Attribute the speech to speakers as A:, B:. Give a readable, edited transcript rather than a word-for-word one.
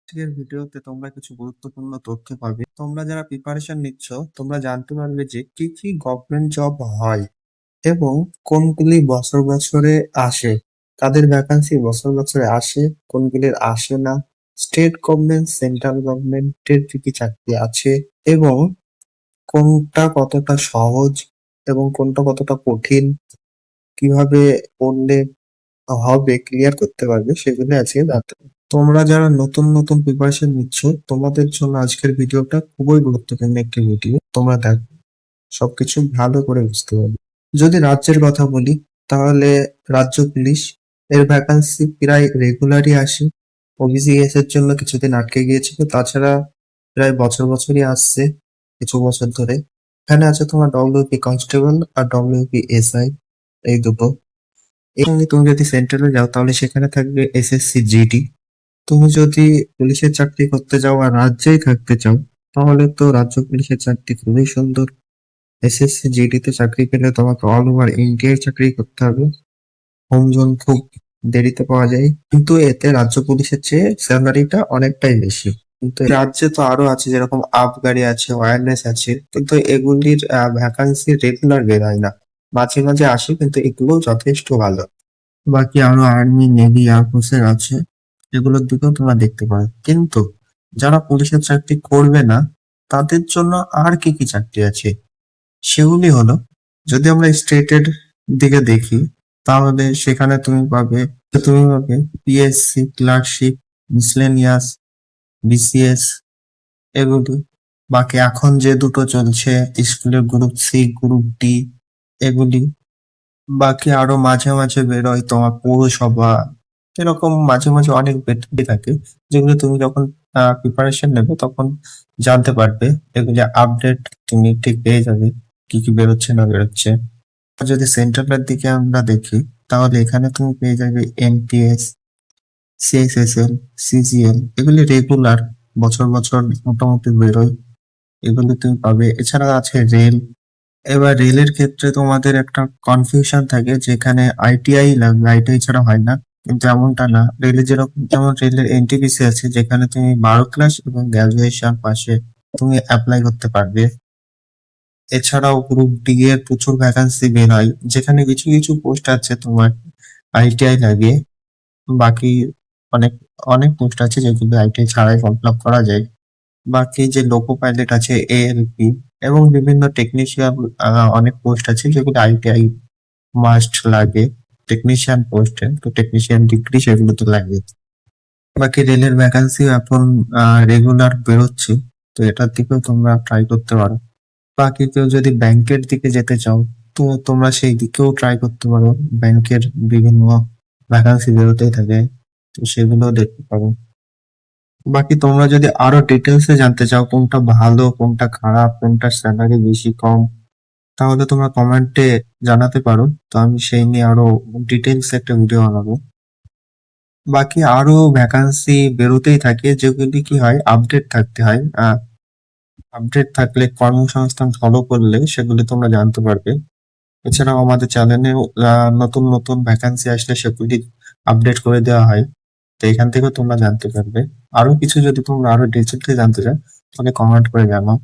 A: আজকের ভিডিওতে তোমরা কিছু গুরুত্বপূর্ণ তথ্য পাবে। তোমরা যারা প্রিপারেশন নিচ্ছ, তোমরা জানতে পারবে যে কি কি গভর্নমেন্ট জব হয় এবং কোনগুলি বছর বছরে আসে, তাদের ভ্যাকান্সি বছর বছরে আসে, কোনগুলির আসে না, স্টেট গভর্নমেন্ট সেন্ট্রাল গভর্নমেন্টের কি কি চাকরি আছে এবং কোনটা কতটা সহজ এবং কোনটা কতটা কঠিন, কিভাবে পড়লে হবে ক্লিয়ার করতে পারবে, সেগুলো আজকে জানতে পারবে। তোমরা যারা নতুন নতুন প্রিপারেশন নিচ্ছ, তোমাদের জন্য আজকের ভিডিওটা খুবই গুরুত্বপূর্ণ একটি ভিডিও। তোমরা দেখো, সবকিছু ভালো করে বুঝতে পারবে। যদি রাজ্যের কথা বলি, তাহলে রাজ্য পুলিশ এর ভ্যাকান্সি প্রায় রেগুলারই আসে। ওবিসিএস এর জন্য কিছুদিন আটকে গিয়েছিল, তাছাড়া প্রায় বছর বছরই আসছে কিছু বছর ধরে। এখানে আছে তোমার ডব্লিউপি কনস্টেবল আর ডব্লিউপি এসআই, এই দুটো। এবং তুমি যদি সেন্ট্রালে যাও তাহলে সেখানে থাকবে এসএসসি জিডি। তুমি যদি পুলিশের চাকরি করতে চাও আর রাজ্যেই থাকতে চাও, তাহলে তো রাজ্য পুলিশের চাকরি খুবই সুন্দর। এসএসসি জিডি তে চাকরি পেলে তোমাকে অল ওভার ইন্ডিয়ায় চাকরি করতে হবে। হোম জোন খুব দেরিতে পাওয়া যায়, কিন্তু এতে রাজ্য পুলিশের চেয়ে স্যালারিটা অনেকটাই বেশি। কিন্তু রাজ্যে তো আরো আছে, যেরকম আবগারি আছে, ওয়্যারলেস আছে, কিন্তু এগুলির ভ্যাকান্সি রেগুলার বের হয় না, মাঝে মাঝে আসে, কিন্তু এগুলো যথেষ্ট ভালো। বাকি আরো আর্মি, নেভি, এয়ারফোর্সের আছে, এগুলোর দিকেও তোমরা দেখতে পারো। কিন্তু যারা পুলিশের চাকরি করবে না, তাদের জন্য আর কি কি চাকরি আছে সেগুলি হলো, যদি আমরা স্টেটের দিকে দেখি, তাহলে সেখানে তুমি পাবে পিএসসি, ক্লার্কশিপ, মিসলেনিয়াস, বিসিএস, এগুলি। বাকি এখন যে দুটো চলছে, স্কুলের গ্রুপ সি, গ্রুপ ডি, এগুলি। বাকি আরো মাঝে মাঝে বেরোয় তোমার পৌরসভা, এরকম মাঝে মাঝে অনেক বেরিয়ে থাকে, যেগুলো তুমি যখন প্রিপারেশন নেবে তখন জানতে পারবে। এগুলি আপডেট তুমি ঠিক পেয়ে যাবে, কি কি বেরোচ্ছে না বেরোচ্ছে। আর যদি সেন্ট্রালের দিকে আমরা দেখি, তাহলে এখানে তুমি পেয়ে যাবে এনটিএস, সিএসএসএল, সিজিএল, এগুলি রেগুলার বছর বছর মোটামুটি বেরোয়, এগুলি তুমি পাবে। এছাড়া আছে রেল। এবার রেলের ক্ষেত্রে তোমাদের একটা কনফিউশন থাকে, যেখানে আইটিআই লাগবে, আইটিআই ছাড়া হয় না, কিন্তু এমনটা না। রেলে যেরকম, যেমন রেলের এনটিপিসি আছে, যেখানে তুমি 12 ক্লাস এবং গ্রাজুয়েশন পাশে তুমি অ্যাপ্লাই করতে পারবে। এছাড়াও গ্রুপ ডি এর প্রচুর ভ্যাকান্সি বের হয়, যেখানে কিছু কিছু পোস্ট আছে তোমার আইটিআই লাগে। বাকি অনেক অনেক পোস্ট আছে যেগুলো আইটিআই ছাড়াই ফর্ম ফিল আপ করা যায়। বাকি যে লোকো পাইলট আছে, এএলপি, এবং বিভিন্ন টেকনিশিয়ান অনেক পোস্ট আছে যেগুলো আইটিআই মাস্ট লাগে টেকনিশিয়ান পোস্টে। তো টেকনিশিয়ান ডিগ্রি সেগুলো তো লাগে। বাকি রেলের ভ্যাকান্সি এখন রেগুলার বেরোচ্ছে, তো এটার দিকেও তোমরা ট্রাই করতে পারো। বাকি কেউ যদি ব্যাংকের দিকে যেতে চাও, তো তোমরা সেই দিকেও ট্রাই করতে পারো। ব্যাংকের বিভিন্ন ভ্যাকান্সি বেরোতেই থাকে, তো সেগুলো দেখতে পারো। বাকি তোমরা যদি আরো ডিটেলসে জানতে চাও কোনটা ভালো, কোনটা খারাপ, কোনটা স্যালারি বেশি কম, তাহলে তোমরা কমেন্টে জানাতে পারো, তো আমি সেই নিয়ে আরো ডিটেলস একটা ভিডিও বানাবো। বাকি আরো ভ্যাকান্সি বেরোতেই থাকে, যেগুলি কি হয়, আপডেট থাকতে হয়। আপডেট থাকলে, কর্মসংস্থান ফলো করলে সেগুলি তোমরা জানতে পারবে। এছাড়াও আমাদের চ্যানেলে নতুন নতুন ভ্যাকান্সি আসলে সেগুলি আপডেট করে দেওয়া হয়, তো এখান থেকেও তোমরা জানতে পারবে। আরো কিছু যদি তোমরা আরো ডিটেলসে জানতে চাও, তাহলে কমেন্ট করে জানাও।